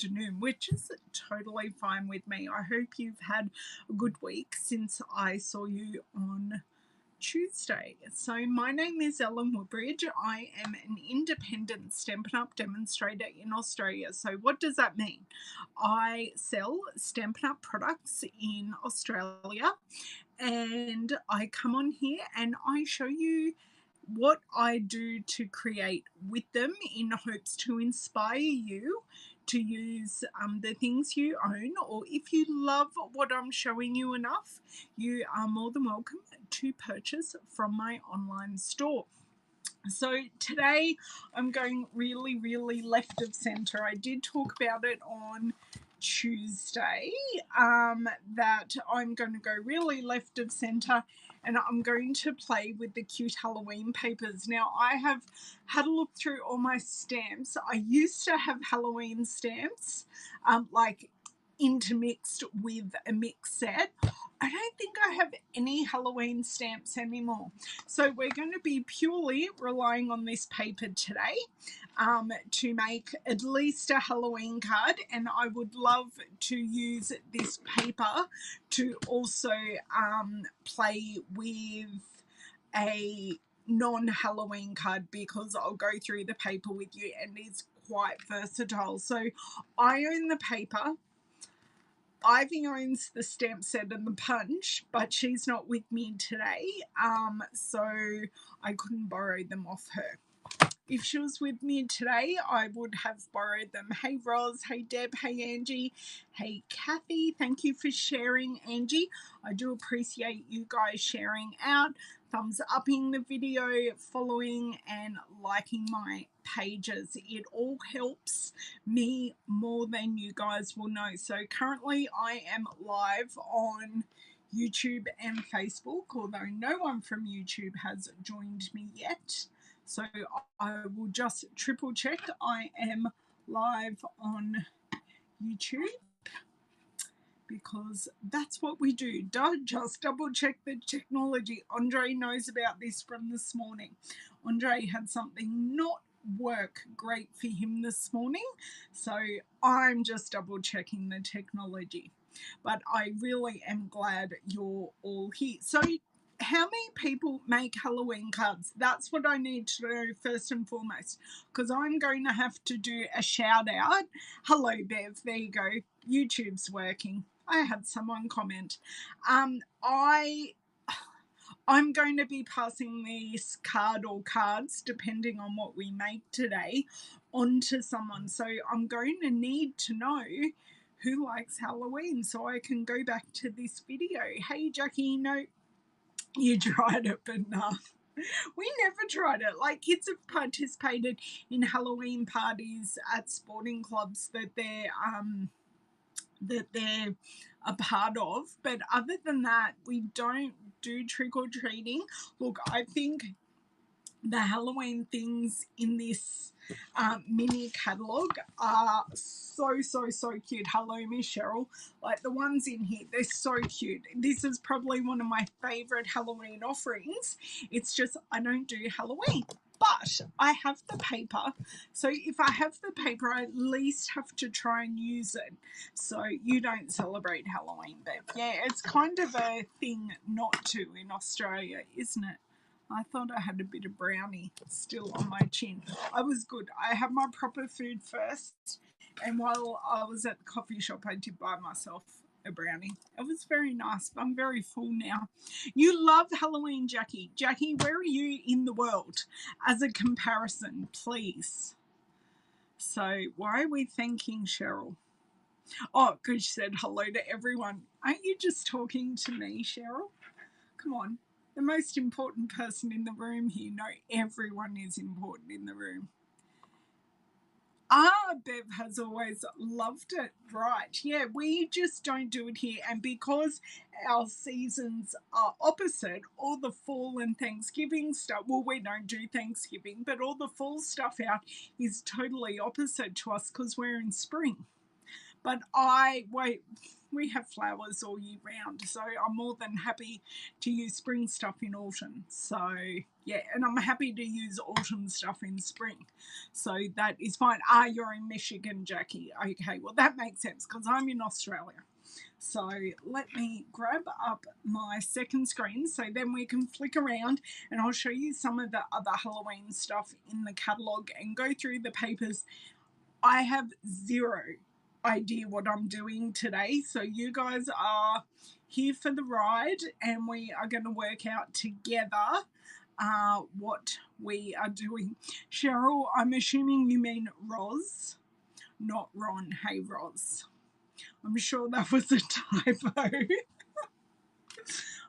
afternoon, which is totally fine with me. I hope you've had a good week since I saw you on Tuesday. So my name is Ellen Woodbridge. I am an independent Stampin' Up! Demonstrator in Australia. So what does that mean? I sell Stampin' Up! Products in Australia, and I come on here and I show you what I do to create with them in hopes to inspire you to use the things you own, or if you love what I'm showing you enough, you are more than welcome to purchase from my online store. So today I'm going really left of center. I did talk about it on Tuesday, that I'm going to go really left of center and I'm going to play with the cute Halloween papers. Now, I have had a look through all my stamps. I used to have Halloween stamps, like intermixed with a mix set. I don't think I have any Halloween stamps anymore. So we're going to be purely relying on this paper today to make at least a Halloween card, and I would love to use this paper to also play with a non-Halloween card, because I'll go through the paper with you and it's quite versatile. So I own the paper. Ivy owns the stamp set and the punch, but she's not with me today, so I couldn't borrow them off her. If she was with me today, I would have borrowed them. Hey Roz, hey Deb, hey Angie, hey Kathy. Thank you for sharing, Angie. I do appreciate you guys sharing out, thumbs upping the video, following and liking my pages. It all helps me more than you guys will know. So currently I am live on YouTube and Facebook, although no one from YouTube has joined me yet. So I will just triple check I am live on YouTube, because that's what we do. Just double check the technology. Andre knows about this from this morning. Andre had something not work great for him this morning, so I'm just double checking the technology. But I really am glad you're all here. So how many people make Halloween cards? That's what I need to know first and foremost, because I'm going to have to do a shout out. Hello, Bev. There you go. YouTube's working. I had someone comment. I'm going to be passing this card or cards, depending on what we make today, on to someone. So I'm going to need to know who likes Halloween so I can go back to this video. Hey, Jackie, no, you tried it, but no. We never tried it. Like, kids have participated in Halloween parties at sporting clubs that they're a part of, but other than that, we don't do trick-or-treating. Look, I think the Halloween things in this mini catalogue are so cute. Hello, Miss Cheryl. Like, the ones in here, they're so cute. This is probably one of my favourite Halloween offerings. It's just I don't do Halloween. But I have the paper, so if I have the paper, I at least have to try and use it. So you don't celebrate Halloween, Bev. Yeah, it's kind of a thing not to in Australia, isn't it? I thought I had a bit of brownie still on my chin. I was good. I had my proper food first, and while I was at the coffee shop, I did buy myself a brownie. It was very nice. I'm very full now. You love Halloween, Jackie. Jackie, where are you in the world as a comparison, please? So why are we thanking Cheryl? Oh, because she said hello to everyone. Aren't you just talking to me, Cheryl? Come on. The most important person in the room here. No, everyone is important in the room. Bev has always loved it. Right. Yeah, we just don't do it here. And because our seasons are opposite, all the fall and Thanksgiving stuff, well, we don't do Thanksgiving, but all the fall stuff out is totally opposite to us because we're in spring. But we have flowers all year round, so I'm more than happy to use spring stuff in autumn. So yeah, and I'm happy to use autumn stuff in spring. So that is fine. Ah, you're in Michigan, Jackie. Okay, well that makes sense because I'm in Australia. So let me grab up my second screen so then we can flick around and I'll show you some of the other Halloween stuff in the catalogue and go through the papers. I have zero idea what I'm doing today, so you guys are here for the ride and we are going to work out together what we are doing. Cheryl, I'm assuming you mean Roz, not Ron. Hey, Roz. I'm sure that was a typo.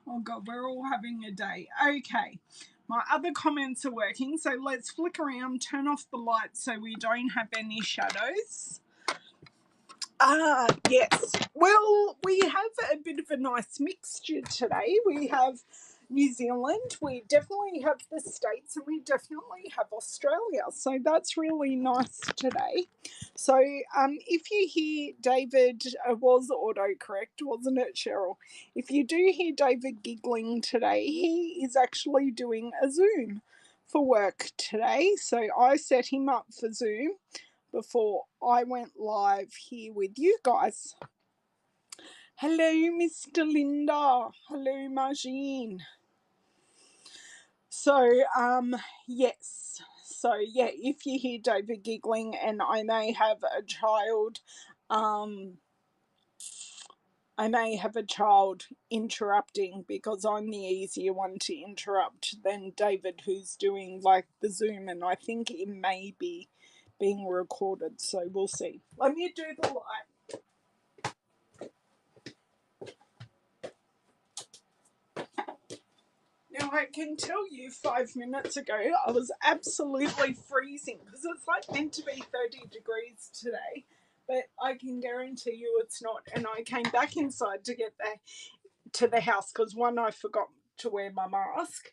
Oh God, we're all having a day. Okay, my other comments are working, so let's flick around, turn off the lights so we don't have any shadows. Yes. Well, we have a bit of a nice mixture today. We have New Zealand, we definitely have the States, and we definitely have Australia. So that's really nice today. So if you hear David, was autocorrect, wasn't it, Cheryl? If you do hear David giggling today, he is actually doing a Zoom for work today. So I set him up for Zoom before I went live here with you guys. Hello, Mr. Linda. Hello, Margine. So, yes. So, yeah, if you hear David giggling and I may have a child, interrupting because I'm the easier one to interrupt than David, who's doing like the Zoom, and I think it may be being recorded, so we'll see. Let me do the light. Now, I can tell you 5 minutes ago I was absolutely freezing because it's like meant to be 30 degrees today, but I can guarantee you it's not. And I came back inside to get to the house because one, I forgot to wear my mask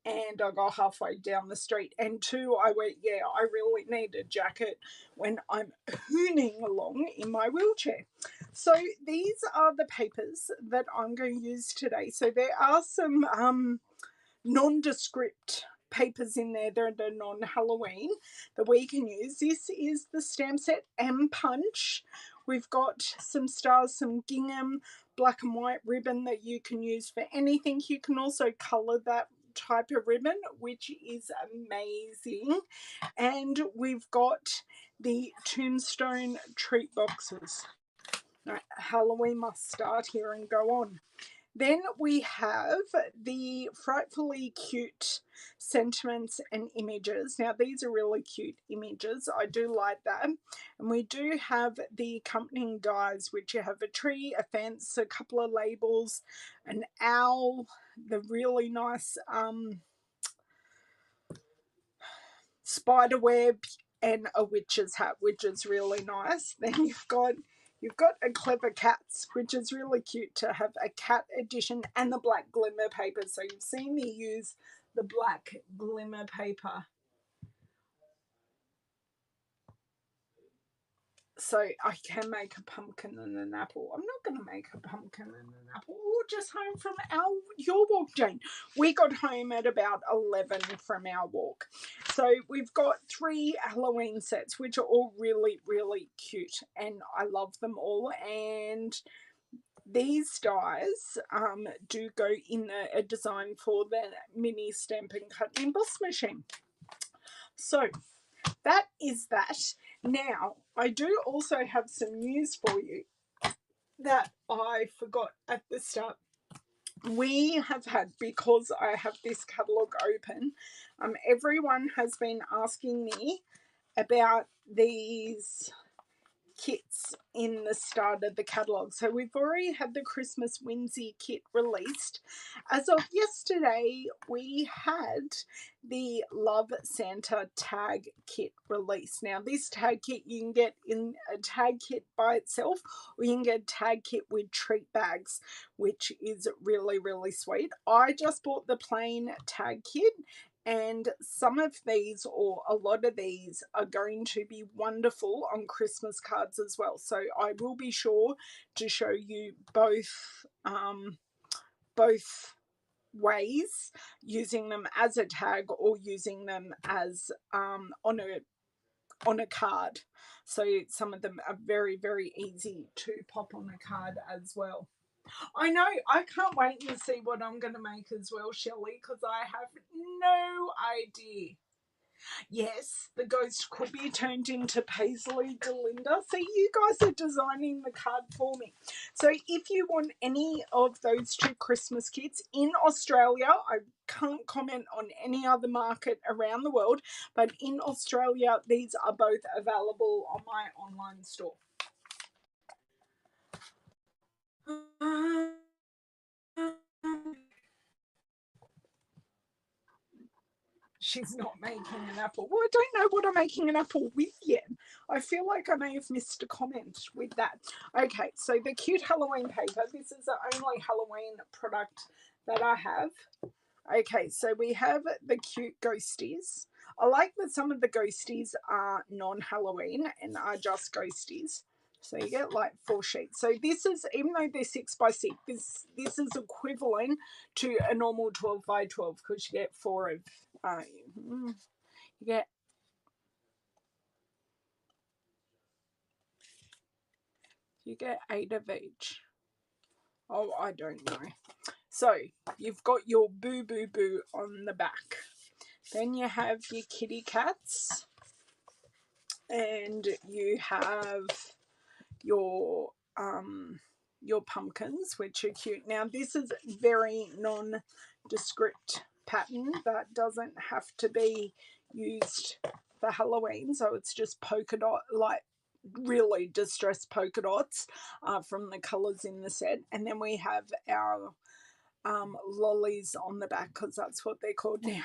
and I got halfway down the street, and two, I went, yeah, I really need a jacket when I'm hooning along in my wheelchair. So these are the papers that I'm going to use today. So there are some nondescript papers in there that are non-Halloween that we can use. This is the stamp set M Punch. We've got some stars, some gingham, black and white ribbon that you can use for anything. You can also colour that type of ribbon, which is amazing. And we've got the tombstone treat boxes. Right, Halloween must start here and go on. Then we have the frightfully cute sentiments and images. Now, these are really cute images. I do like that. And we do have the accompanying dies, which you have a tree, a fence, a couple of labels, an owl, the really nice spider web, and a witch's hat, which is really nice. Then you've got a clever cats, which is really cute to have a cat edition, and the black glimmer paper. So you've seen me use the black glimmer paper. So I can make a pumpkin and an apple. I'm not going to make a pumpkin and an apple. We're just home from your walk, Jane. We got home at about 11 from our walk. So we've got 3 Halloween sets, which are all really, really cute. And I love them all. And these dies do go in a design for the mini Stampin' Cut and Emboss machine. So that is that. Now, I do also have some news for you that I forgot at the start. We have had, because I have this catalogue open, everyone has been asking me about these kits in the start of the catalogue. So we've already had the Christmas Whimsy kit released. As of yesterday, we had the Love Santa tag kit released. Now, this tag kit you can get in a tag kit by itself, or you can get a tag kit with treat bags, which is really, really sweet. I just bought the plain tag kit, And some of these, or a lot of these, are going to be wonderful on Christmas cards as well. So I will be sure to show you both ways, using them as a tag or using them as on a card. So some of them are very, very easy to pop on a card as well. I know, I can't wait to see what I'm going to make as well, Shelley, because I have no idea. Yes, the ghost could be turned into Paisley Delinda. See, you guys are designing the card for me. So if you want any of those two Christmas kits in Australia, I can't comment on any other market around the world, but in Australia, these are both available on my online store. She's not making an apple. Well, I don't know what I'm making an apple with yet. I feel like I may have missed a comment with that. Okay, so the cute Halloween paper. This is the only Halloween product that I have. Okay, so we have the cute ghosties. I like that some of the ghosties are non-Halloween and are just ghosties. So you get like 4 sheets. So this is, even though they're 6 by 6, this is equivalent to a normal 12 by 12 because you get 4 of, you get 8 of each. Oh, I don't know. So you've got your boo boo boo on the back. Then you have your kitty cats. And you have your pumpkins, which are cute. Now this is very nondescript pattern that doesn't have to be used for Halloween, so it's just polka dot, like really distressed polka dots from the colors in the set. And then we have our lollies on the back because that's what they're called now.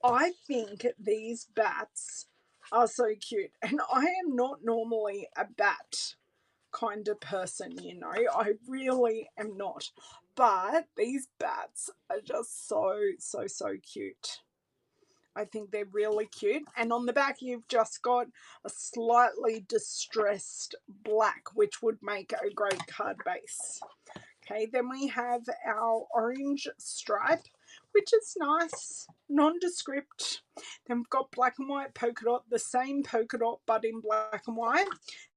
I think these bats are so cute, and I am not normally a bat kind of person, you know, I really am not, but these bats are just so cute. I think they're really cute. And on the back you've just got a slightly distressed black, which would make a great card base. Okay, then we have our orange stripe, which is nice, nondescript. Then we've got black and white polka dot, the same polka dot but in black and white.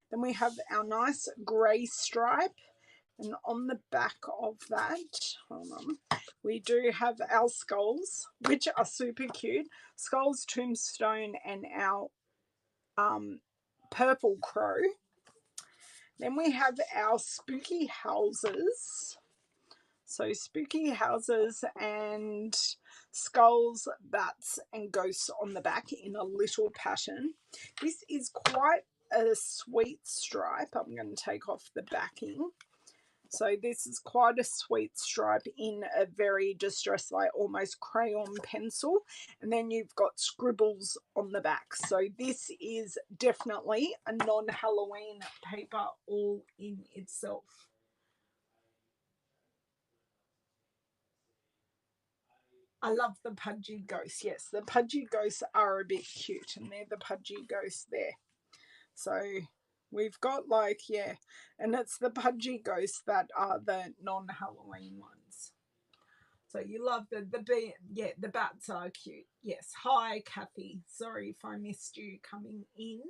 Then we have our nice grey stripe, and on the back of that, hold on, we do have our skulls, which are super cute. Skulls, tombstone, and our purple crow. Then we have our spooky houses. So spooky houses and skulls, bats, and ghosts on the back in a little pattern. This is quite a sweet stripe. I'm going to take off the backing. So this is quite a sweet stripe in a very distressed, like almost crayon pencil. And then you've got scribbles on the back. So this is definitely a non-Halloween paper all in itself. I love the pudgy ghosts. Yes, the pudgy ghosts are a bit cute, and they're the pudgy ghosts there. So we've got like, yeah, and it's the pudgy ghosts that are the non-Halloween ones. So you love the bats are cute. Yes. Hi, Kathy. Sorry if I missed you coming in.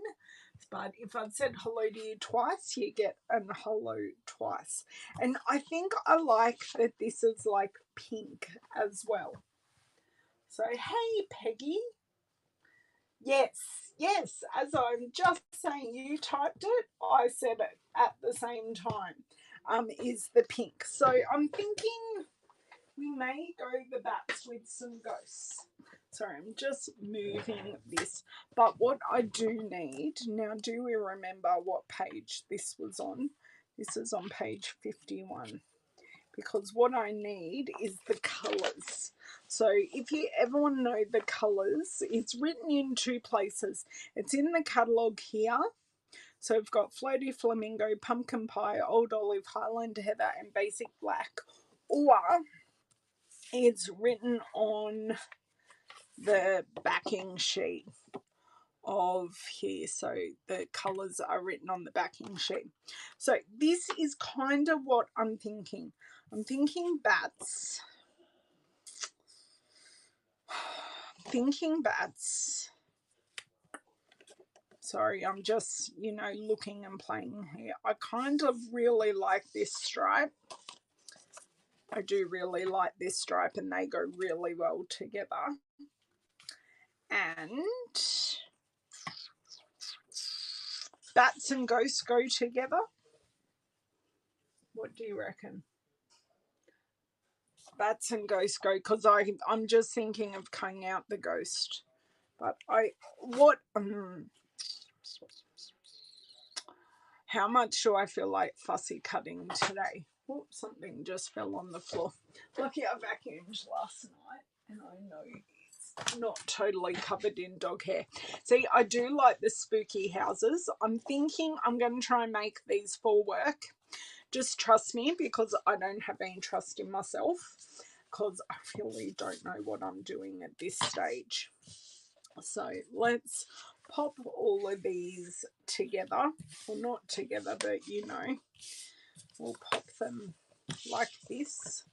But if I've said hello to you twice, you get a hello twice. And I think I like that this is like pink as well. So, hey, Peggy. Yes, as I'm just saying, you typed it, I said it at the same time, is the pink. So I'm thinking we may go the bats with some ghosts. Sorry, I'm just moving this. But what I do need, now do we remember what page this was on? This is on page 51. Because what I need is the colours. So if you ever want to know the colours, it's written in 2 places. It's in the catalogue here. So we've got Floaty Flamingo, Pumpkin Pie, Old Olive, Highland Heather, and Basic Black. Or it's written on the backing sheet of here, so the colours are written on the backing sheet. So this is kind of what I'm thinking. I'm thinking bats. Sorry, I'm just, you know, looking and playing here. I kind of really like this stripe. I do really like this stripe, and they go really well together. And bats and ghosts go together. What do you reckon? Bats and ghosts go, because I'm just thinking of cutting out the ghost. But how much do I feel like fussy cutting today? Oops, something just fell on the floor. Lucky I vacuumed last night, and I know it's not totally covered in dog hair. See, I do like the spooky houses. I'm thinking I'm going to try and make these for work. Just trust me, because I don't have any trust in myself, because I really don't know what I'm doing at this stage. So let's pop all of these together. Well, not together, but you know, we'll pop them like this,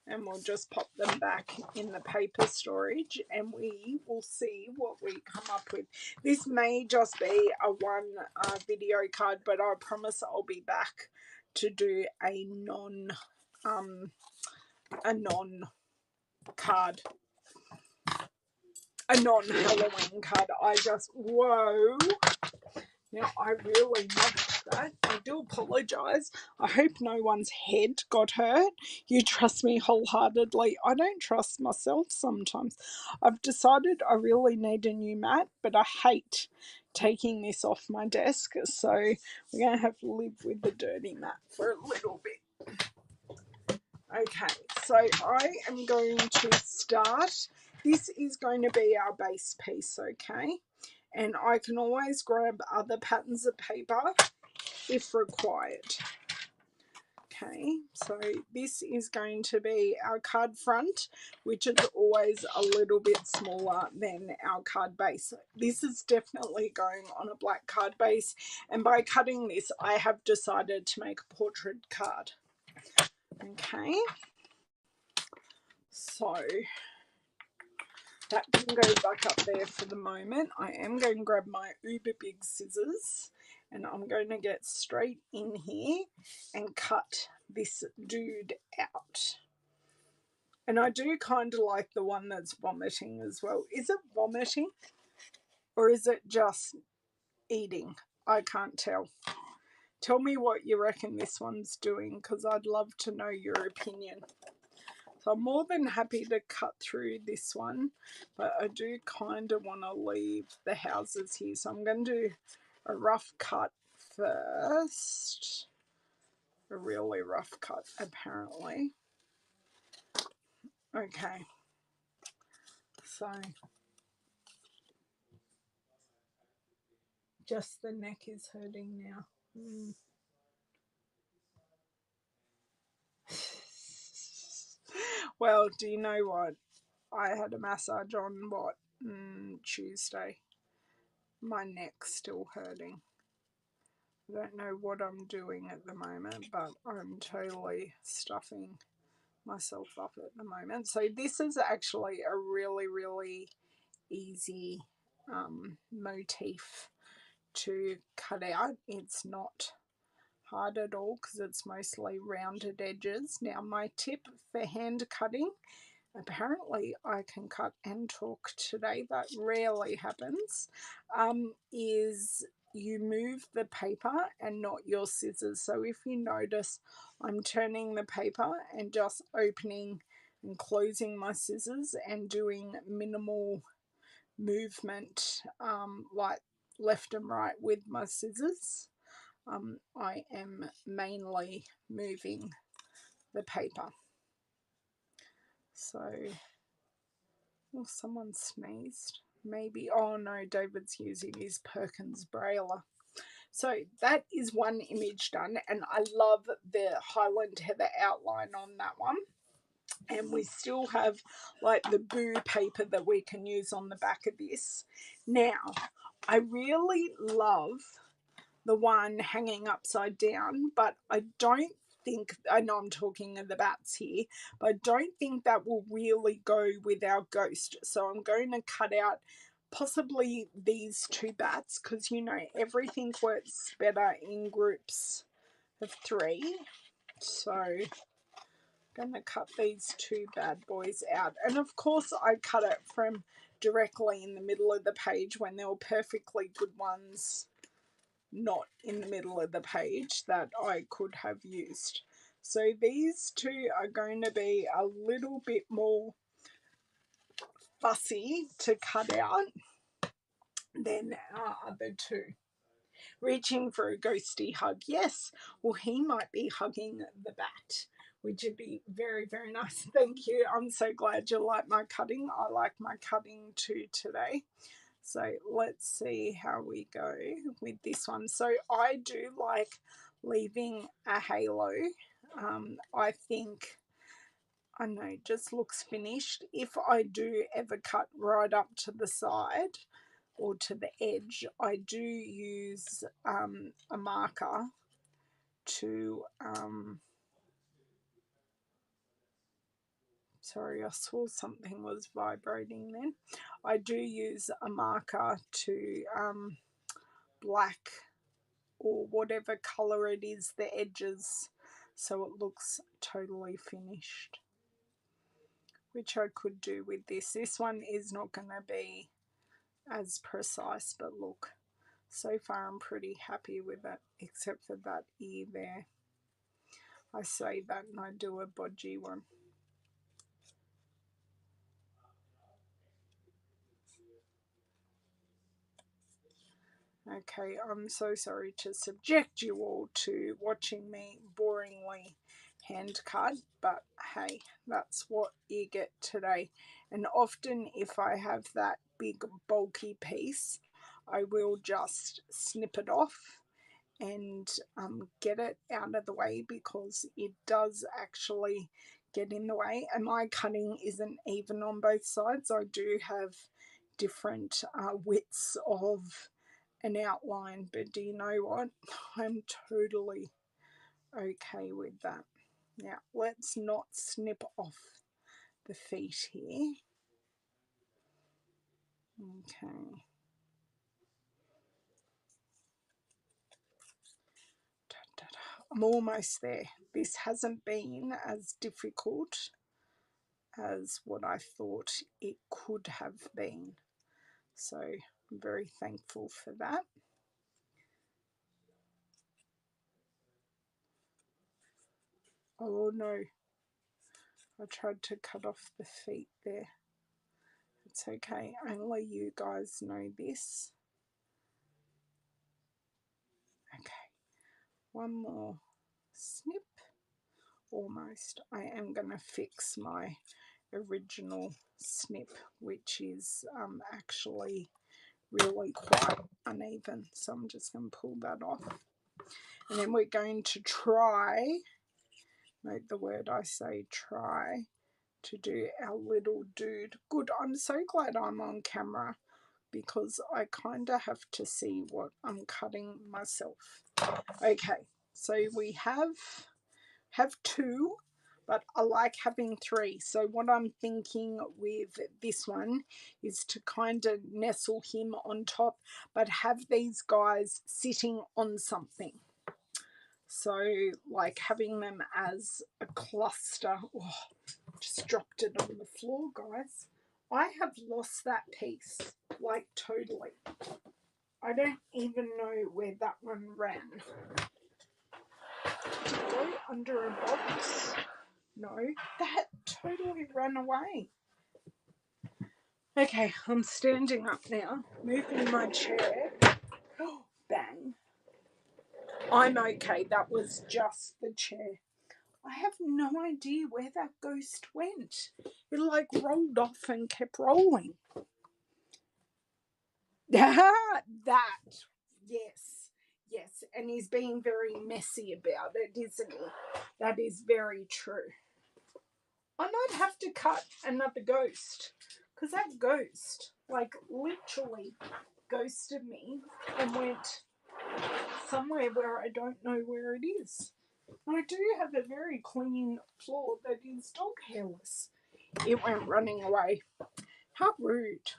and we'll just pop them back in the paper storage, and we will see what we come up with. This may just be a one video card, but I promise I'll be back to do a non card, a non-Halloween card. Whoa. Now, I really knocked that. I do apologise. I hope no one's head got hurt. You trust me wholeheartedly. I don't trust myself sometimes. I've decided I really need a new mat, but I hate taking this off my desk. So we're going to have to live with the dirty mat for a little bit. Okay, so I am going to start. This is going to be our base piece, okay? And I can always grab other patterns of paper if required. Okay, so this is going to be our card front, which is always a little bit smaller than our card base. This is definitely going on a black card base, and by cutting this, I have decided to make a portrait card. Okay, so that can go back up there for the moment. I am going to grab my uber big scissors, and I'm going to get straight in here and cut this dude out. And I do kind of like the one that's vomiting as well. Is it vomiting, or is it just eating? I can't tell. Tell me what you reckon this one's doing, because I'd love to know your opinion. So I'm more than happy to cut through this one, but I do kind of want to leave the houses here. So I'm going to do a rough cut first. A really rough cut, apparently. Okay. So just the neck is hurting now. Well, do you know what? I had a massage on Tuesday. My neck's still hurting. I don't know what I'm doing at the moment, but I'm totally stuffing myself up at the moment. So this is actually a really, really easy motif to cut out. It's not hard at all because it's mostly rounded edges. Now my tip for hand cutting, apparently I can cut and talk today, that rarely happens, is you move the paper and not your scissors. So if you notice, I'm turning the paper and just opening and closing my scissors and doing minimal movement, like left and right with my scissors. I am mainly moving the paper. So, oh, someone sneezed. Maybe, oh no, David's using his Perkins Brailler. So that is one image done, and I love the Highland Heather outline on that one. And we still have like the boo paper that we can use on the back of this. Now, I really love the one hanging upside down, but I don't think, I know I'm talking of the bats here, but I don't think that will really go with our ghost. So I'm going to cut out possibly these two bats, because you know everything works better in groups of 3. So I'm going to cut these two bad boys out. And of course I cut it from directly in the middle of the page when there were perfectly good ones not in the middle of the page that I could have used. So these two are going to be a little bit more fussy to cut out than our other two. Reaching for a ghosty hug. Yes, well, he might be hugging the bat, which would be very, very nice. Thank you. I'm so glad you like my cutting. I like my cutting too today. So let's see how we go with this one. So I do like leaving a halo. I think, I know, just looks finished. If I do ever cut right up to the side or to the edge, I do use a marker to, sorry, I saw something was vibrating then. I do use a marker to black or whatever colour it is, the edges, so it looks totally finished, which I could do with this. This one is not going to be as precise, but look, so far I'm pretty happy with it, except for that ear there. I say that and I do a bodgy one. Okay, I'm so sorry to subject you all to watching me boringly hand cut, but hey, that's what you get today. And often if I have that big bulky piece, I will just snip it off and get it out of the way, because it does actually get in the way. And my cutting isn't even on both sides. I do have different widths of an outline, but do you know what? I'm totally okay with that. Now let's not snip off the feet here. Okay. I'm almost there. This hasn't been as difficult as what I thought it could have been, so I'm very thankful for that. Oh no, I tried to cut off the feet there. It's okay, only you guys know this. Okay, one more snip, almost. I am going to fix my original snip, which is actually really quite uneven, so I'm just going to pull that off. And then we're going to try, note the word I say, try, to do our little dude. Good, I'm so glad I'm on camera, because I kind of have to see what I'm cutting myself. Okay, so we have 2, but I like having 3. So what I'm thinking with this one is to kind of nestle him on top, but have these guys sitting on something. So like having them as a cluster. Oh, just dropped it on the floor, guys. I have lost that piece, like totally. I don't even know where that one ran. Did it go under a box? No, that totally ran away. Okay, I'm standing up now, moving my chair. Oh, bang. I'm okay, that was just the chair. I have no idea where that ghost went. It like rolled off and kept rolling. That, yes, and he's being very messy about it, isn't he? That is very true. I might have to cut another ghost, because that ghost, like, literally ghosted me and went somewhere where I don't know where it is. And I do have a very clean floor that is dog hairless. It went running away. How rude.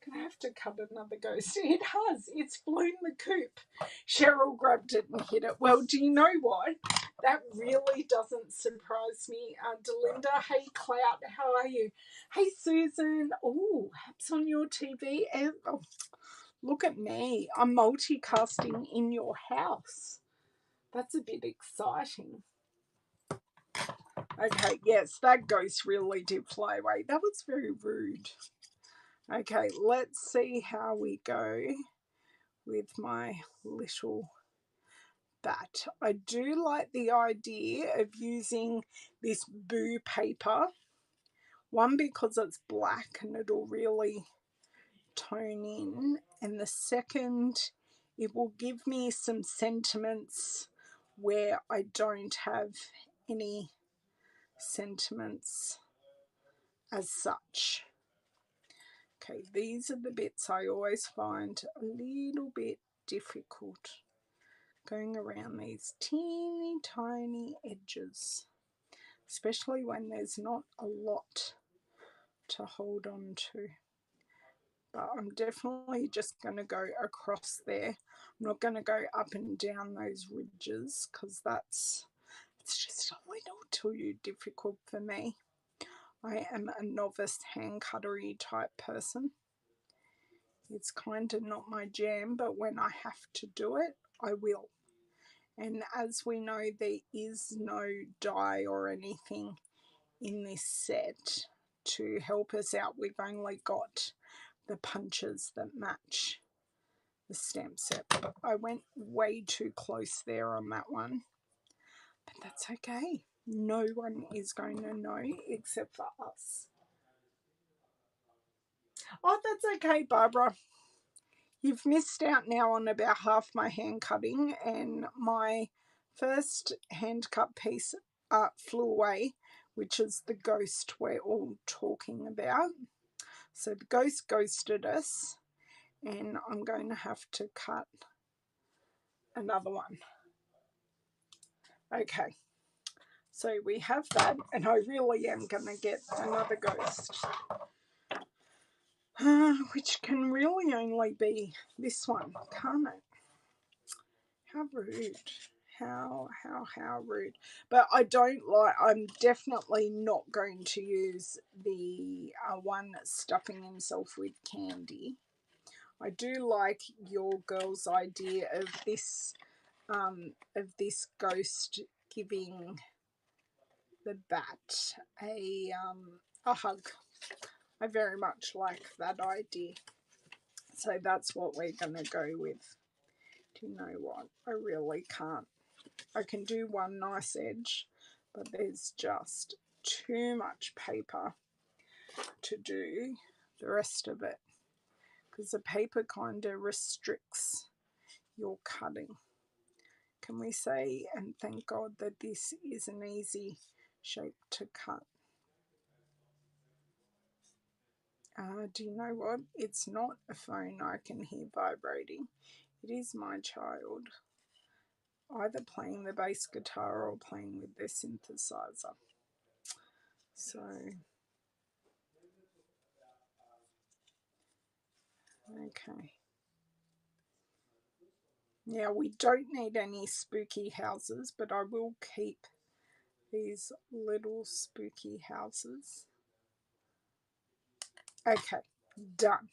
Gonna have to cut another ghost. It has. It's flown the coop. Cheryl grabbed it and hit it. Well, do you know what? That really doesn't surprise me. Delinda, hey Clout, how are you? Hey Susan. Oh, Haps on your TV. Oh, look at me. I'm multicasting in your house. That's a bit exciting. Okay, yes, that ghost really did fly away. That was very rude. Okay, let's see how we go with my little bat. I do like the idea of using this boo paper. One, because it's black and it'll really tone in. And the second, it will give me some sentiments where I don't have any sentiments as such. Okay, these are the bits I always find a little bit difficult, going around these teeny tiny edges, especially when there's not a lot to hold on to. But I'm definitely just going to go across there. I'm not going to go up and down those ridges because it's just a little too difficult for me. I am a novice hand cuttery type person. It's kind of not my jam, but when I have to do it, I will. And as we know, there is no die or anything in this set to help us out. We've only got the punches that match the stamp set. I went way too close there on that one, but that's okay. No one is going to know except for us. Oh, that's okay, Barbara. You've missed out now on about half my hand cutting, and my first hand cut piece flew away, which is the ghost we're all talking about. So the ghost ghosted us, and I'm going to have to cut another one. Okay, so we have that, and I really am going to get another ghost. Which can really only be this one, can't it? How rude. How rude. But I don't like, I'm definitely not going to use the one stuffing himself with candy. I do like your girl's idea of this ghost giving the bat a hug. I very much like that idea. So that's what we're going to go with. Do you know what? I really can't. I can do one nice edge, but there's just too much paper to do the rest of it, because the paper kind of restricts your cutting. Can we say, and thank God that this is an easy shape to cut. Do you know what? It's not a phone I can hear vibrating. It is my child, either playing the bass guitar or playing with their synthesizer. So, okay. Now, we don't need any spooky houses, but I will keep these little spooky houses. Okay, done.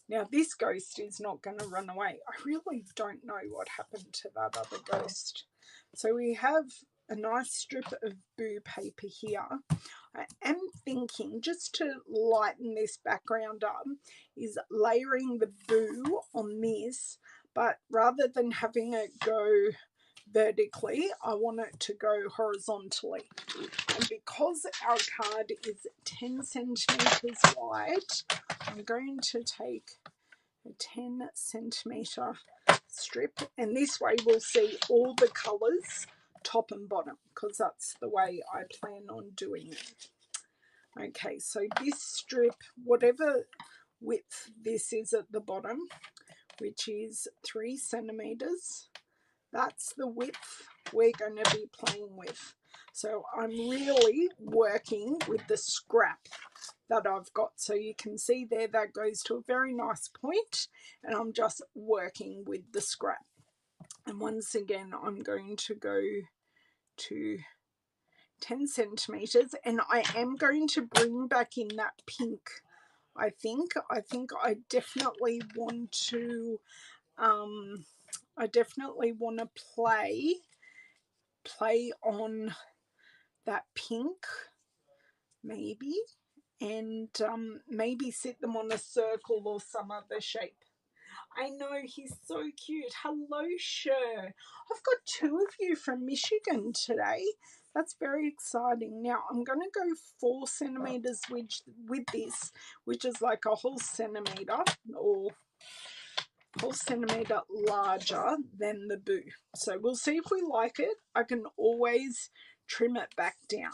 Now, this ghost is not going to run away. I really don't know what happened to that other ghost. So we have a nice strip of boo paper here. I am thinking, just to lighten this background up, is layering the boo on this, but rather than having it go vertically, I want it to go horizontally. And because our card is 10 centimeters wide, I'm going to take a 10 centimeter strip, and this way we'll see all the colors top and bottom, because that's the way I plan on doing it. Okay, so this strip, whatever width this is at the bottom, which is 3 centimeters, that's the width we're going to be playing with. So I'm really working with the scrap that I've got. So you can see there that goes to a very nice point, and I'm just working with the scrap. And once again, I'm going to go to 10 centimeters, and I am going to bring back in that pink. I think I definitely want to play on that pink, maybe, and maybe sit them on a circle or some other shape. I know, he's so cute. Hello, Sher. I've got 2 of you from Michigan today. That's very exciting. Now, I'm going to go 4 centimeters with this, which is like a whole centimeter or whole centimeter larger than the boo. So we'll see if we like it. I can always trim it back down.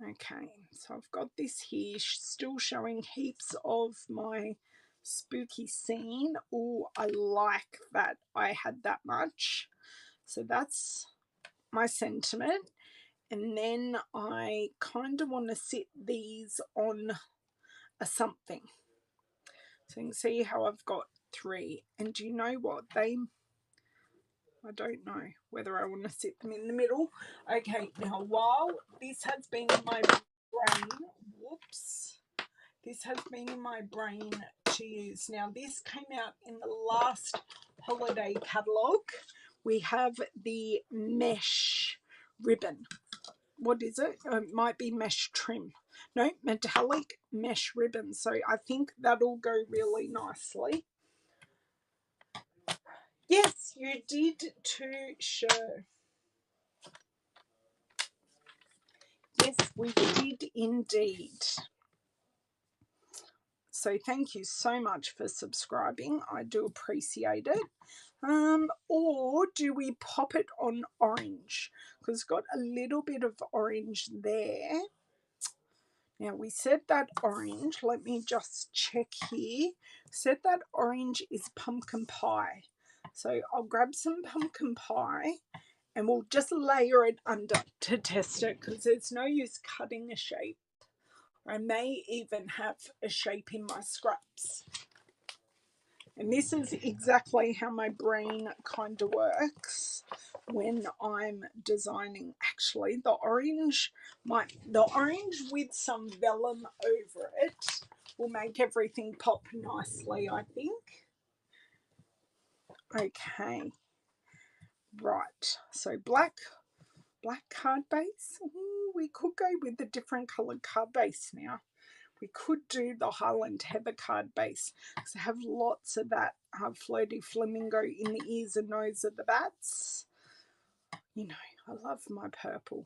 Okay, so I've got this here, still showing heaps of my spooky scene. Oh, I like that I had that much. So that's my sentiment. And then I kind of want to sit these on a something. So you can see how I've got 3. And do you know what? I don't know whether I want to sit them in the middle. Okay, now while this has been in my brain, this has been in my brain to use. Now this came out in the last holiday catalogue. We have the mesh ribbon. What is it? It might be mesh trim. No, metallic mesh ribbon. So I think that'll go really nicely. Yes, you did too, sure. Yes, we did indeed. So thank you so much for subscribing. I do appreciate it. Or do we pop it on orange? Because it's got a little bit of orange there. Now we said that orange, let me just check here. Said that orange is pumpkin pie. So I'll grab some pumpkin pie and we'll just layer it under to test it, because there's no use cutting a shape. I may even have a shape in my scraps. And this is exactly how my brain kind of works when I'm designing. Actually, the orange with some vellum over it will make everything pop nicely, I think. Okay, right, so black card base. Ooh, we could go with a different coloured card base now. We could do the Highland Heather card base, because I have lots of that floaty flamingo in the ears and nose of the bats. You know, I love my purple.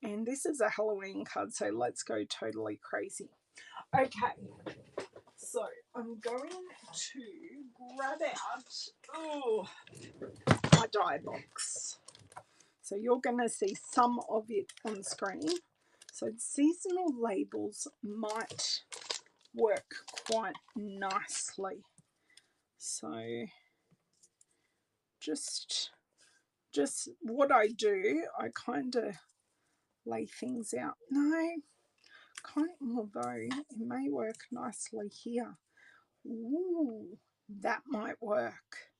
And this is a Halloween card, so let's go totally crazy. Okay, so I'm going to grab out my die box. So you're going to see some of it on screen. So seasonal labels might work quite nicely. So just what I do, I kind of lay things out. No, although it may work nicely here. Ooh, that might work.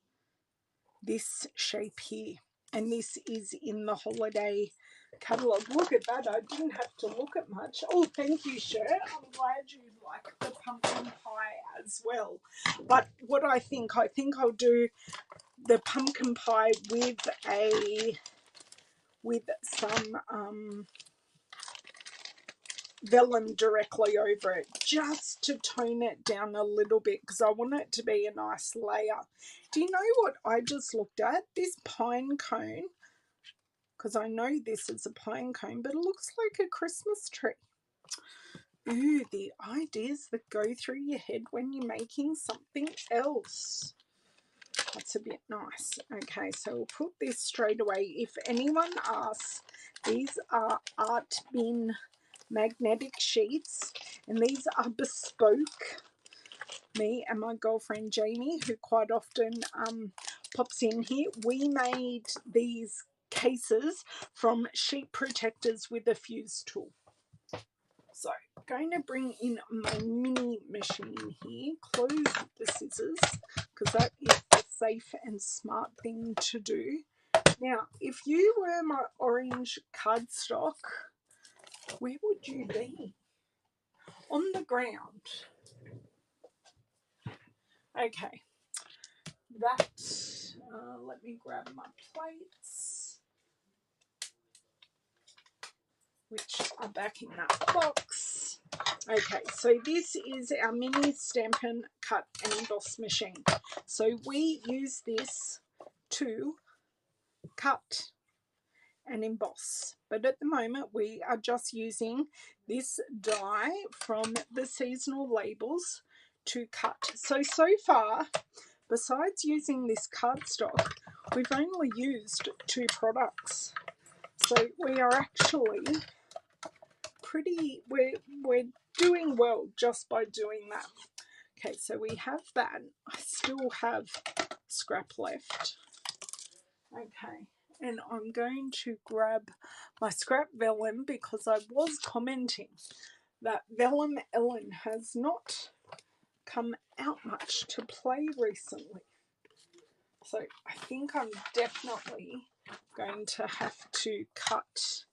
This shape here. And this is in the holiday catalogue. Look at that. I didn't have to look at much. Oh, thank you, Sher. I'm glad you like the pumpkin pie as well. But what I think I'll do the pumpkin pie with some vellum directly over it, just to tone it down a little bit, because I want it to be a nice layer. Do you know what I just looked at? This pine cone, because I know this is a pine cone, but it looks like a Christmas tree. Ooh, the ideas that go through your head when you're making something else. That's a bit nice. Okay, so we'll put this straight away. If anyone asks, these are art bin magnetic sheets, and these are bespoke. Me and my girlfriend Jamie, who quite often pops in here, we made these cases from sheet protectors with a fuse tool. So I'm going to bring in my mini machine here, close the scissors, because that is the safe and smart thing to do. Now, if you were my orange cardstock, where would you be? On the ground. Okay, that, let me grab my plates, which are back in that box. Okay, so this is our mini Stampin' cut and emboss machine. So we use this to cut and emboss, but at the moment we are just using this die from the seasonal labels to cut. So far, besides using this cardstock, we've only used 2 products. So we are actually we're doing well just by doing that. Okay, so we have that. I still have scrap left. Okay, and I'm going to grab my scrap vellum because I was commenting that Vellum Ellen has not come out much to play recently. So I think I'm definitely going to have to cut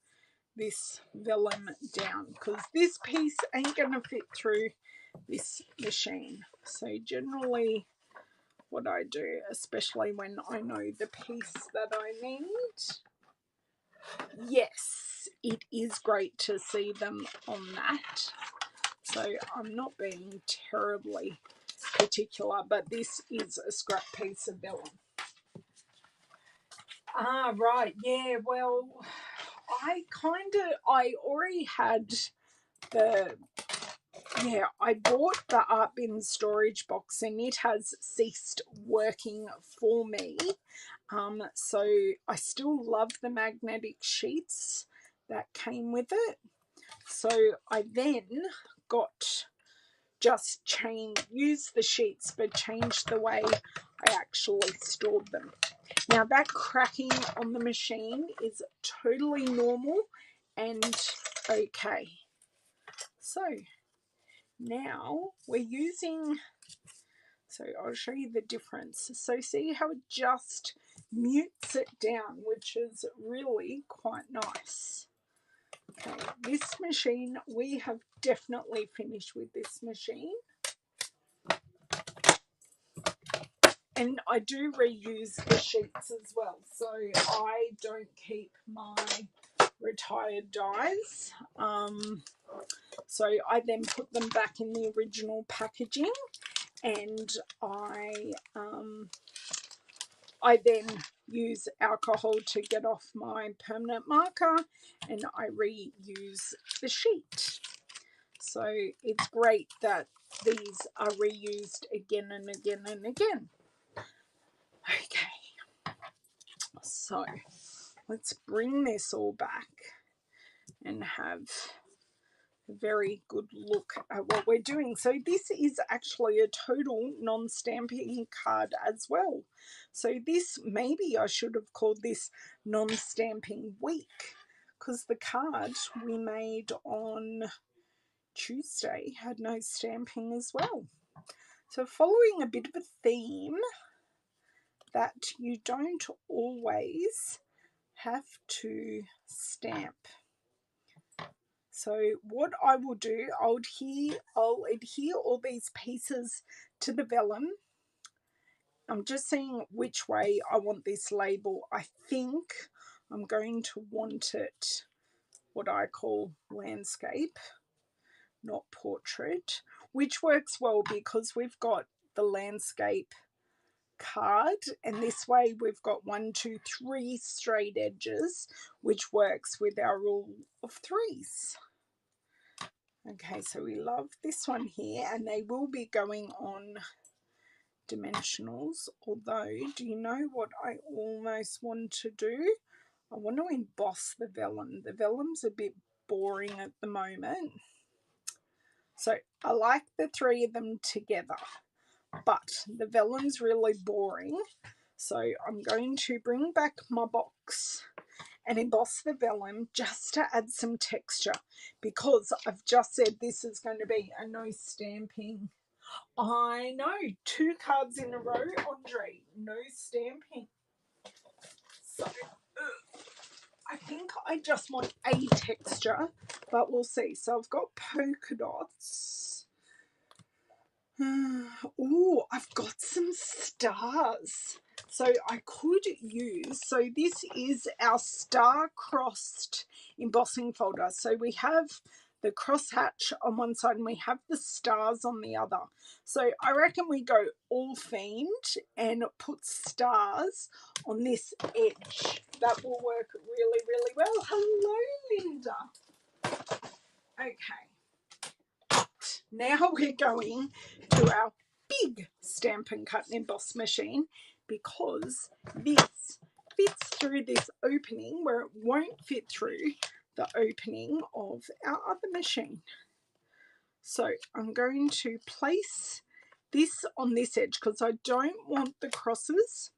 this vellum down because this piece ain't going to fit through this machine. So generally what I do, especially when I know the piece that I need, yes, it is great to see them on that. So I'm not being terribly particular, but this is a scrap piece of vellum. Ah, right, yeah, well, I already had I bought the art bin storage box and it has ceased working for me. So I still love the magnetic sheets that came with it. So I then used the sheets but changed the way I actually stored them. Now that cracking on the machine is totally normal and okay. So now we're using, so I'll show you the difference. So see how it just mutes it down, which is really quite nice. Okay, this machine, we have definitely finished with this machine. And I do reuse the sheets as well, so I don't keep my retired dies. So I then put them back in the original packaging, and I then use alcohol to get off my permanent marker, and I reuse the sheet. So it's great that these are reused again and again and again. Okay, so let's bring this all back and have a very good look at what we're doing. So this is actually a total non-stamping card as well. So this, maybe I should have called this non-stamping week, because the card we made on Tuesday had no stamping as well. So following a bit of a theme that you don't always have to stamp. So what I will do, I'll adhere all these pieces to the vellum. I'm just seeing which way I want this label. I think I'm going to want it what I call landscape, not portrait, which works well because we've got the landscape card, and this way we've got 1, 2, 3 straight edges, which works with our rule of 3s. Okay, so we love this one here, and they will be going on dimensionals. Although, do you know what I almost want to do? I want to emboss the vellum. The vellum's a bit boring at the moment. So I like the three of them together, but the vellum's really boring. So I'm going to bring back my box and emboss the vellum just to add some texture, because I've just said this is going to be a no stamping. I know, 2 cards in a row, Andre, no stamping. So I think I just want a texture, but we'll see. So I've got polka dots. Oh, I've got some stars. So I could use, so this is our star-crossed embossing folder. So we have the crosshatch on one side and we have the stars on the other. So I reckon we go all themed and put stars on this edge. That will work really, really well. Hello, Linda. Okay. Now we're going to our big Stampin' Cut and Emboss machine, because this fits through this opening where it won't fit through the opening of our other machine. So I'm going to place this on this edge because I don't want the crosses.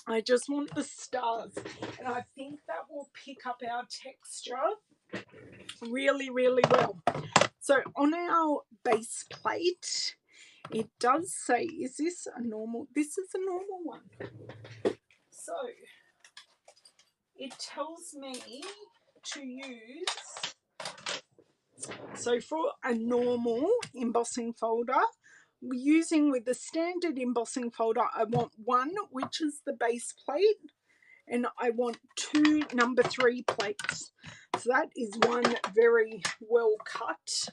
I just want the stars, and I think that will pick up our texture really, really well. So on our base plate, it does say, is this a normal? This is a normal one. So it tells me to use, so for a normal embossing folder, using with the standard embossing folder, I want one, which is the base plate, and I want 2 number 3 plates. So that is one very well cut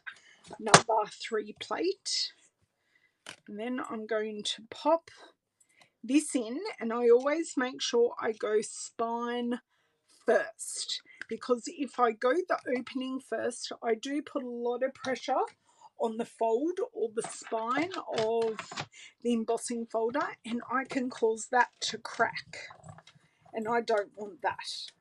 number 3 plate. And then I'm going to pop this in, and I always make sure I go spine first, because if I go the opening first, I do put a lot of pressure on the fold or the spine of the embossing folder, and I can cause that to crack, and I don't want that.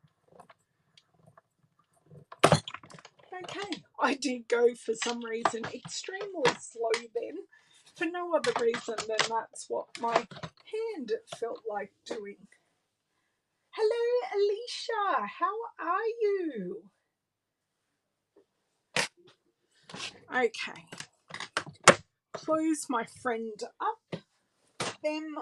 Okay, I did go for some reason extremely slow then, for no other reason than that's what my hand felt like doing. Hello, Alicia. How are you? Okay. Close my friend up. Them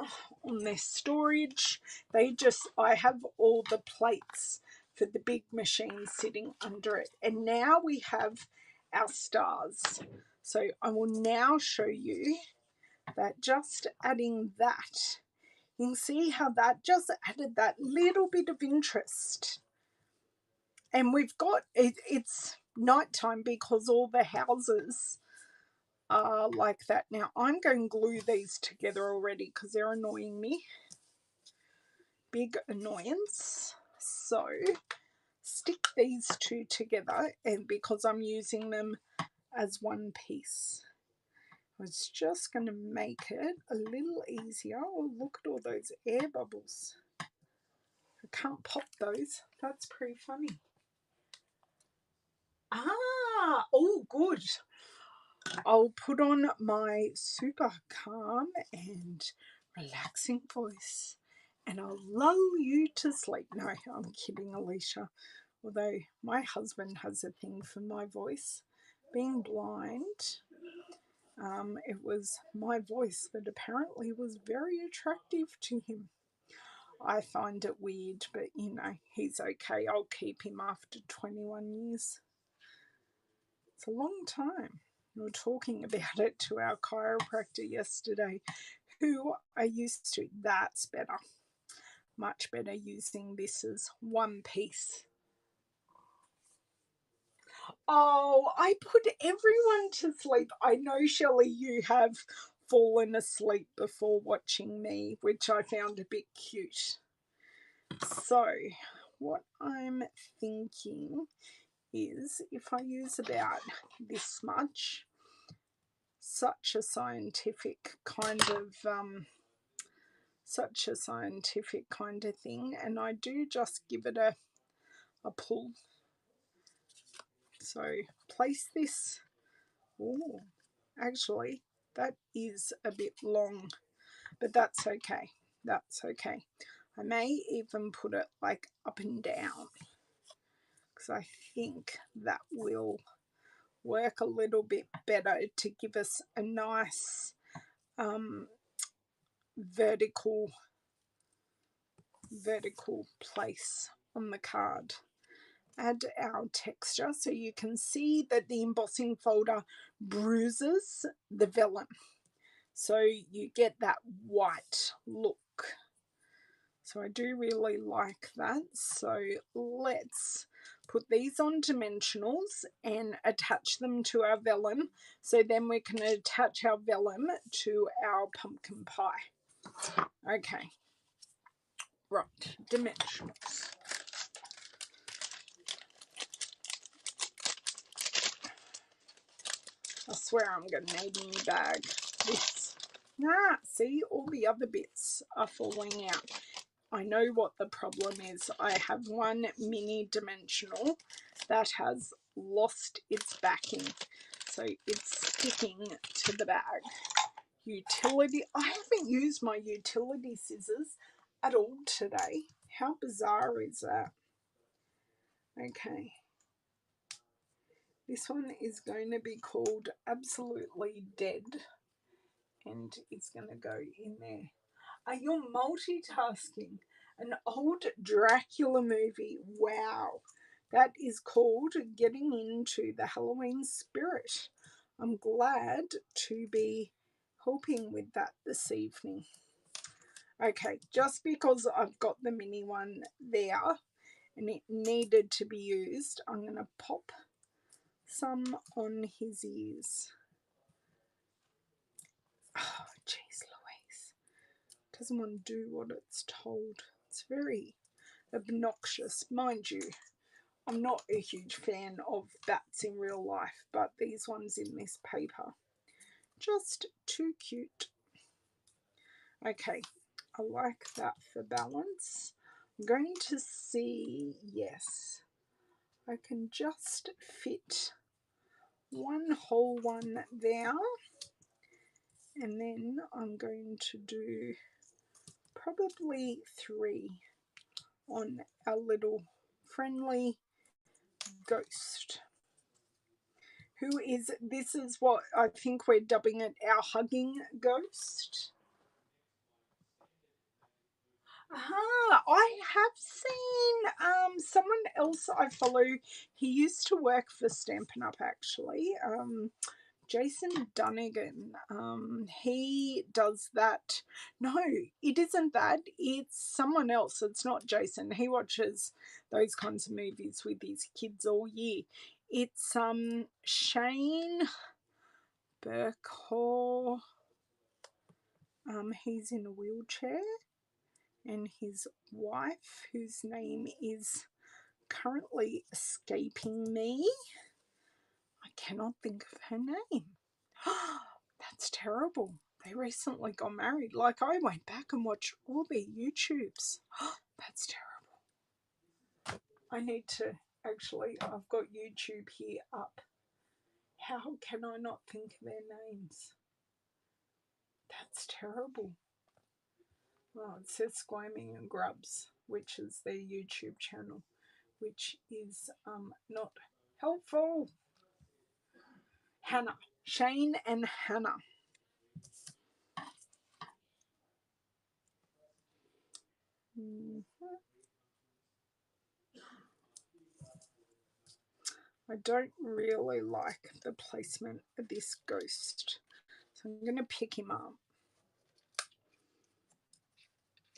on their storage. I have all the plates for the big machine sitting under it. And now we have our stars. So I will now show you that just adding that, you can see how that just added that little bit of interest. And we've got, it's nighttime because all the houses are like that. Now I'm going to glue these together already because they're annoying me. Big annoyance. So stick these 2 together, and because I'm using them as one piece, I was just going to make it a little easier. Oh, look at all those air bubbles. I can't pop those. That's pretty funny. Ah, oh, good. I'll put on my super calm and relaxing voice, and I'll lull you to sleep. No, I'm kidding, Alicia. Although my husband has a thing for my voice. Being blind, it was my voice that apparently was very attractive to him. I find it weird, but you know, he's okay. I'll keep him after 21 years. It's a long time. We were talking about it to our chiropractor yesterday, who I used to. That's better. Much better using this as one piece. Oh, I put everyone to sleep. I know, Shelley, you have fallen asleep before watching me, which I found a bit cute. So what I'm thinking is, if I use about this much, such a scientific kind of thing, and I do just give it a pull. So place this. Oh, actually that is a bit long, but that's okay. That's okay. I may even put it like up and down, because I think that will work a little bit better to give us a nice vertical place on the card. Add our texture so you can see that the embossing folder bruises the vellum, so you get that white look. So I do really like that. So let's put these on dimensionals and attach them to our vellum, so then we can attach our vellum to our pumpkin pie. Okay, right, dimensionals. I swear I'm going to need a new bag. This. See, all the other bits are falling out. I know what the problem is. I have one mini dimensional that has lost its backing, so it's sticking to the bag. Utility. I haven't used my utility scissors at all today. How bizarre is that? Okay. This one is going to be called Absolutely Dead, and it's going to go in there. Are you multitasking? An old Dracula movie. Wow. That is called Getting Into the Halloween Spirit. I'm glad to be helping with that this evening. Okay, just because I've got the mini one there and it needed to be used, I'm going to pop some on his ears. Oh, jeez Louise. Doesn't want to do what it's told. It's very obnoxious. Mind you, I'm not a huge fan of bats in real life, but these ones in this paper, just too cute. Okay, I like that for balance. I'm going to see, yes, I can just fit one whole one there, and then I'm going to do probably 3 on our little friendly ghost. Who is, this is what I think we're dubbing it, our hugging ghost. I have seen someone else I follow. He used to work for Stampin' Up actually. Jason Dunnigan. He does that. No, it isn't that. It's someone else. It's not Jason. He watches those kinds of movies with his kids all year. It's Shane Burkhaw. He's in a wheelchair, and his wife, whose name is currently escaping me. I cannot think of her name. That's terrible. They recently got married. Like, I went back and watched all their YouTubes. That's terrible. I need to, actually, I've got YouTube here up. How can I not think of their names? That's terrible. Well, it says Squaming and Grubs, which is their YouTube channel, which is not helpful. Hannah. Shane and Hannah. I don't really like the placement of this ghost, so I'm going to pick him up.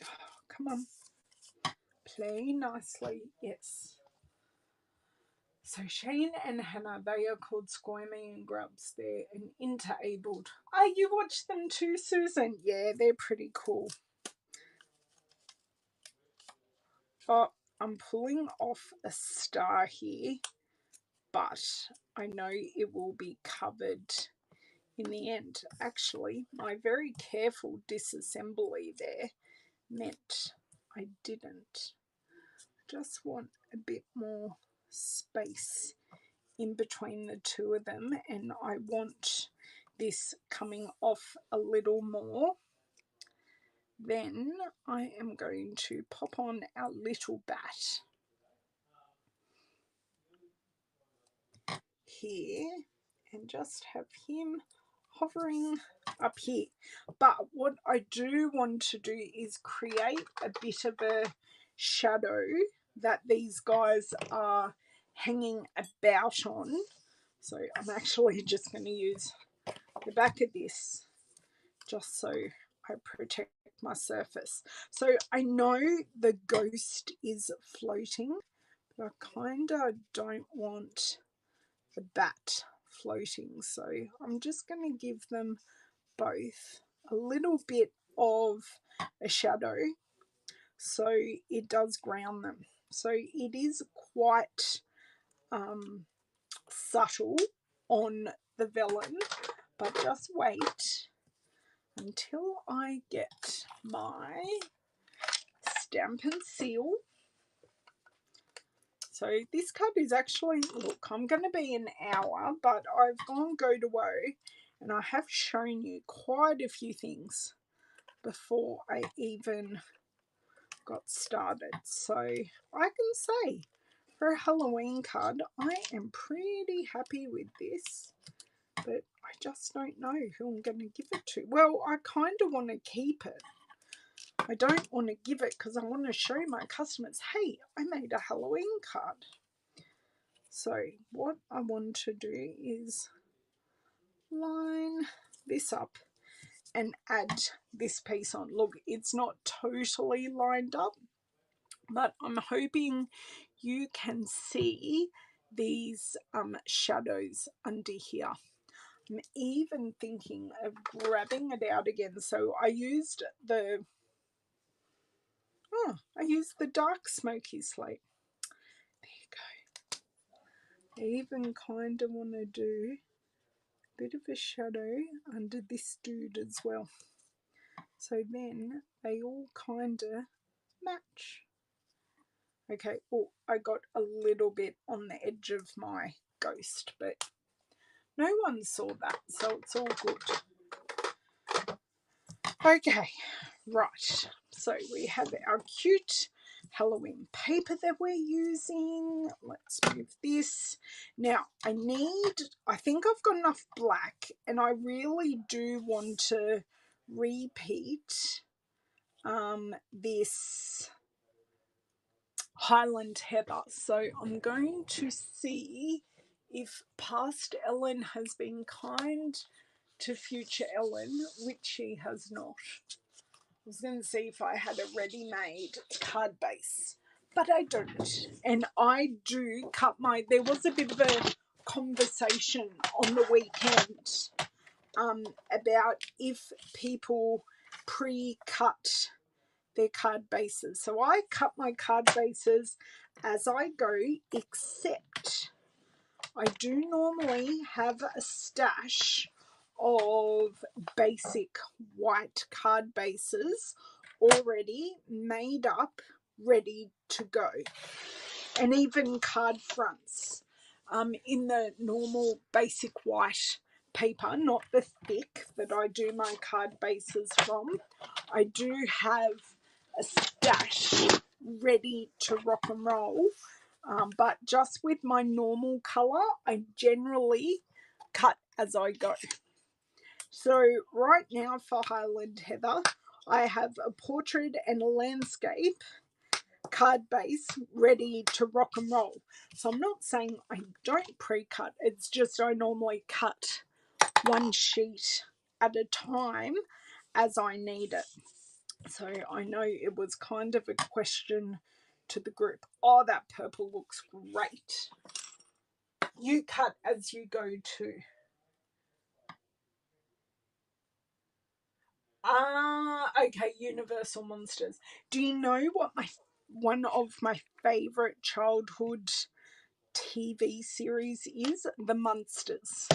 Oh, come on. Play nicely. Yes. So Shane and Hannah, they are called Squammy and Grubs. They're an interabled. Oh, you watch them too, Susan? Yeah, they're pretty cool. Oh, I'm pulling off a star here, but I know it will be covered in the end. Actually, my very careful disassembly there meant I didn't. Just want a bit more space in between the two of them, and I want this coming off a little more. Then I am going to pop on our little bat here and just have him hovering up here. But what I do want to do is create a bit of a shadow that these guys are hanging about on. So I'm actually just going to use the back of this just so I protect my surface. So I know the ghost is floating, but I kind of don't want the bat floating. So I'm just going to give them both a little bit of a shadow so it does ground them. So it is quite subtle on the vellum, but just wait until I get my Stampin' seal. So this card is actually, look, I'm going to be an hour, but I've gone go to woe and I have shown you quite a few things before I even got started. So I can say for a Halloween card, I am pretty happy with this, but I just don't know who I'm going to give it to. Well, I kind of want to keep it. I don't want to give it because I want to show my customers, hey, I made a Halloween card. So what I want to do is line this up and add this piece on. Look, it's not totally lined up, but I'm hoping you can see these shadows under here. I'm even thinking of grabbing it out again. So I used the dark smoky slate. There you go. I even kind of want to do a bit of a shadow under this dude as well. So then they all kind of match. Okay, oh, I got a little bit on the edge of my ghost, but no one saw that, so it's all good. Okay, right, so we have our cute Halloween paper that we're using. Let's move this. Now, I think I've got enough black, and I really do want to repeat this Highland Heather. So I'm going to see if past Ellen has been kind to future Ellen, which she has not. I was going to see if I had a ready-made card base, but I don't. And I do cut there was a bit of a conversation on the weekend about if people pre-cut their card bases. So I cut my card bases as I go, except I do normally have a stash of basic white card bases already made up, ready to go. And even card fronts in the normal basic white paper, not the thick that I do my card bases from. I do have a stash ready to rock and roll, but just with my normal colour, I generally cut as I go. So right now for Highland Heather, I have a portrait and a landscape card base ready to rock and roll. So I'm not saying I don't pre-cut, it's just I normally cut one sheet at a time as I need it. So I know it was kind of a question to the group. Oh, that purple looks great. You cut as you go too. Okay, Universal Monsters. Do you know what one of my favourite childhood TV series is? The Munsters.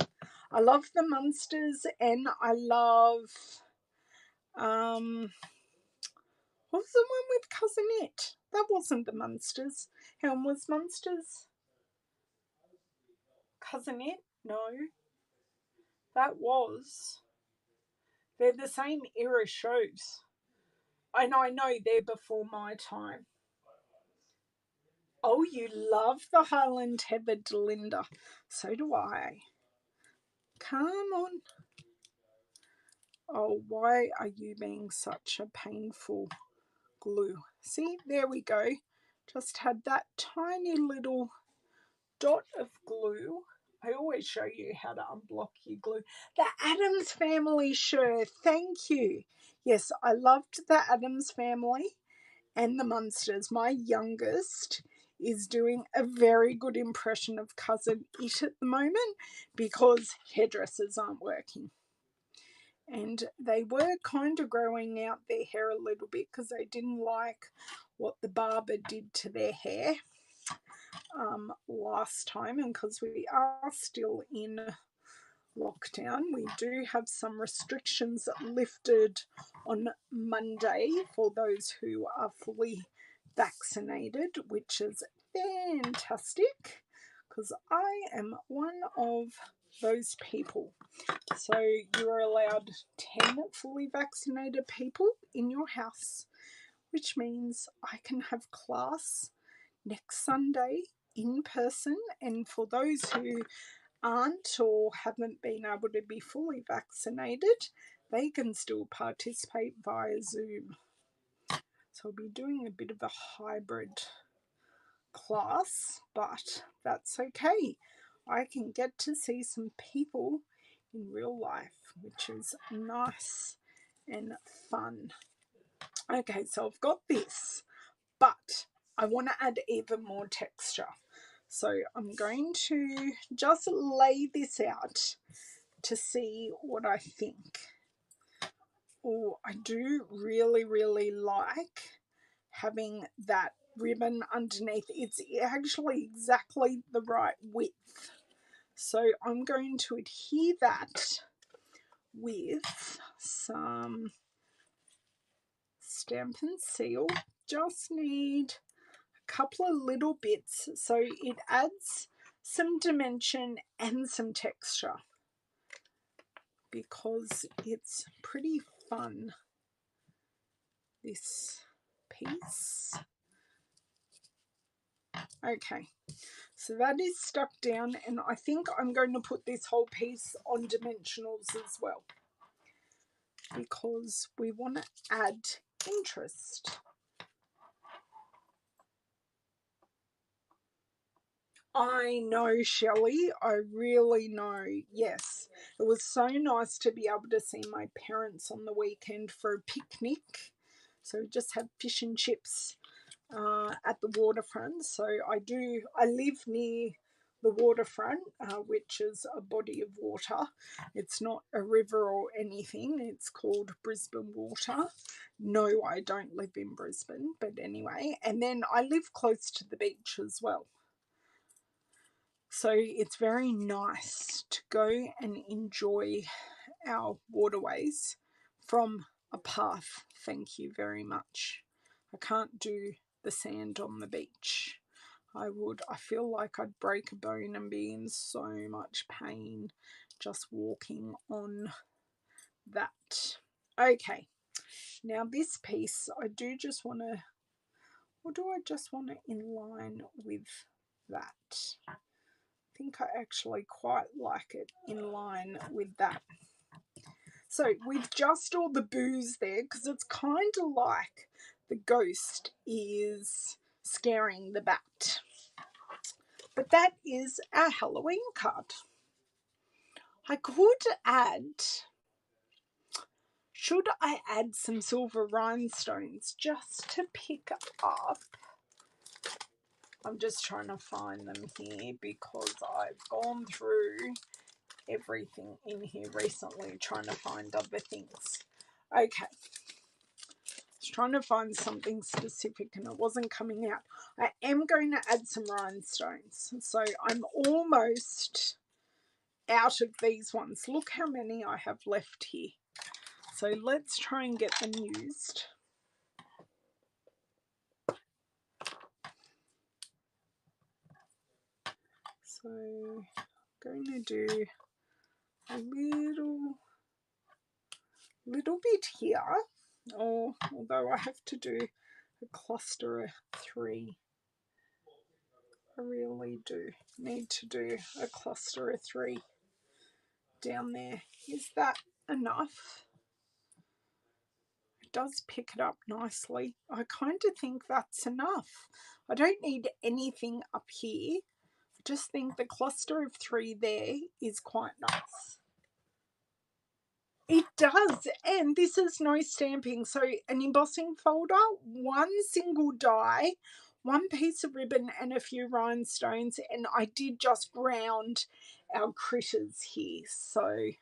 I love the Munsters, and I love, what was the one with Cousinette? That wasn't the Munsters. Helm was Munsters. Cousinette? No. That was. They're the same era shows. And I know they're before my time. Oh, you love the Highland Heather, Linda. So do I. Come on. Oh, why are you being such a painful glue? See, there we go. Just had that tiny little dot of glue. I always show you how to unblock your glue. The Addams Family shirt. Thank you. Yes, I loved the Addams Family and the Munsters. My youngest is doing a very good impression of Cousin It at the moment because hairdressers aren't working. And they were kind of growing out their hair a little bit because they didn't like what the barber did to their hair last time. And because we are still in lockdown, we do have some restrictions lifted on Monday for those who are fully vaccinated, which is fantastic because I am one of those people. So you are allowed 10 fully vaccinated people in your house, which means I can have class next Sunday in person. And for those who aren't or haven't been able to be fully vaccinated, they can still participate via Zoom. So I'll be doing a bit of a hybrid class, but that's okay. I can get to see some people in real life, which is nice and fun. Okay, so I've got this, but I want to add even more texture. So I'm going to just lay this out to see what I think. Oh, I do really, really like having that ribbon underneath. It's actually exactly the right width. So I'm going to adhere that with some Stampin' Seal. Just need a couple of little bits so it adds some dimension and some texture because it's pretty fun, this piece. Okay, so that is stuck down, and I think I'm going to put this whole piece on dimensionals as well because we want to add interest. I know, Shelley, I really know. Yes, it was so nice to be able to see my parents on the weekend for a picnic. So we just had fish and chips at the waterfront. So I live near the waterfront, which is a body of water. It's not a river or anything. It's called Brisbane Water. No, I don't live in Brisbane, but anyway. And then I live close to the beach as well. So it's very nice to go and enjoy our waterways from a path. Thank you very much. I can't do the sand on the beach. I feel like I'd break a bone and be in so much pain just walking on that. Okay, now this piece I do just want to, or do I just want to inline with that? I think I actually quite like it in line with that. So with just all the booze there, because it's kind of like the ghost is scaring the bat. But that is our Halloween card. I could add, should I add some silver rhinestones just to pick up? I'm just trying to find them here because I've gone through everything in here recently trying to find other things. Okay. I was trying to find something specific and it wasn't coming out. I am going to add some rhinestones. So I'm almost out of these ones. Look how many I have left here. So let's try and get them used. So I'm going to do a little bit here, although I have to do a cluster of 3. I really do need to do a cluster of 3 down there. Is that enough? It does pick it up nicely. I kind of think that's enough. I don't need anything up here. I just think the cluster of 3 there is quite nice. It does, and this is no stamping. So an embossing folder, 1 single die, 1 piece of ribbon and a few rhinestones, and I did just round our critters here. So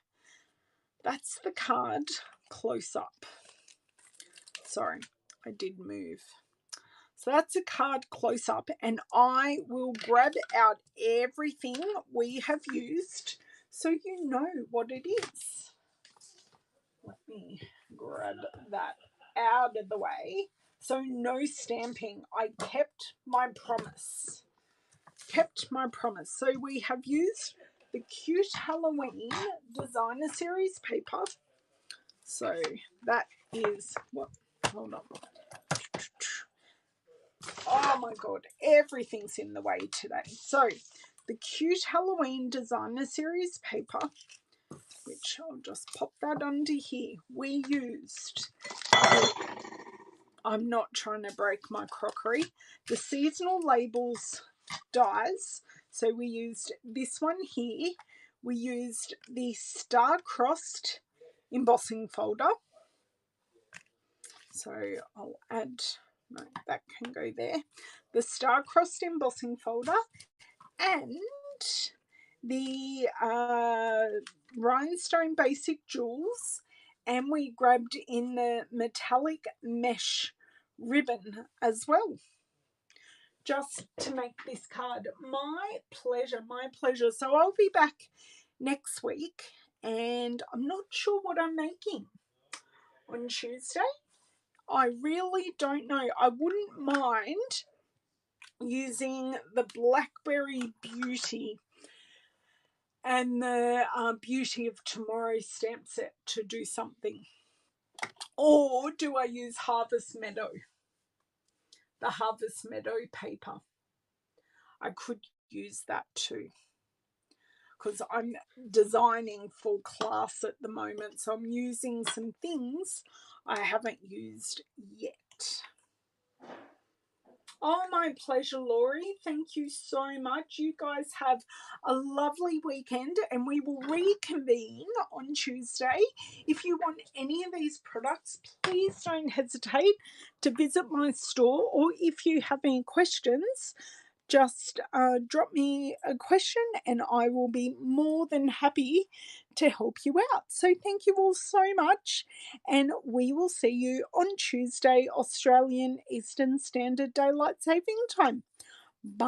that's the card close up. Sorry, I did move. So that's a card close up, and I will grab out everything we have used so you know what it is. Let me grab that out of the way. So no stamping. I kept my promise. So we have used the Cute Halloween Designer Series paper. So that is what, hold on. Oh my God, everything's in the way today. So the Cute Halloween Designer Series paper, which I'll just pop that under here. We used, I'm not trying to break my crockery, the seasonal labels dies. So we used this one here. We used the star-crossed embossing folder. So I'll add, no, that can go there. The star-crossed embossing folder and the rhinestone basic jewels, and we grabbed in the metallic mesh ribbon as well, just to make this card. My pleasure. So I'll be back next week, and I'm not sure what I'm making on Tuesday. I really don't know. I wouldn't mind using the Blackberry Beauty and the Beauty of Tomorrow stamp set to do something. Or do I use Harvest Meadow? The Harvest Meadow paper. I could use that too, because I'm designing for class at the moment, so I'm using some things I haven't used yet. Oh, my pleasure, Laurie. Thank you so much. You guys have a lovely weekend, and we will reconvene on Tuesday. If you want any of these products, please don't hesitate to visit my store, or if you have any questions, just drop me a question and I will be more than happy to help you out. So thank you all so much, and we will see you on Tuesday, Australian Eastern Standard Daylight Saving Time. Bye.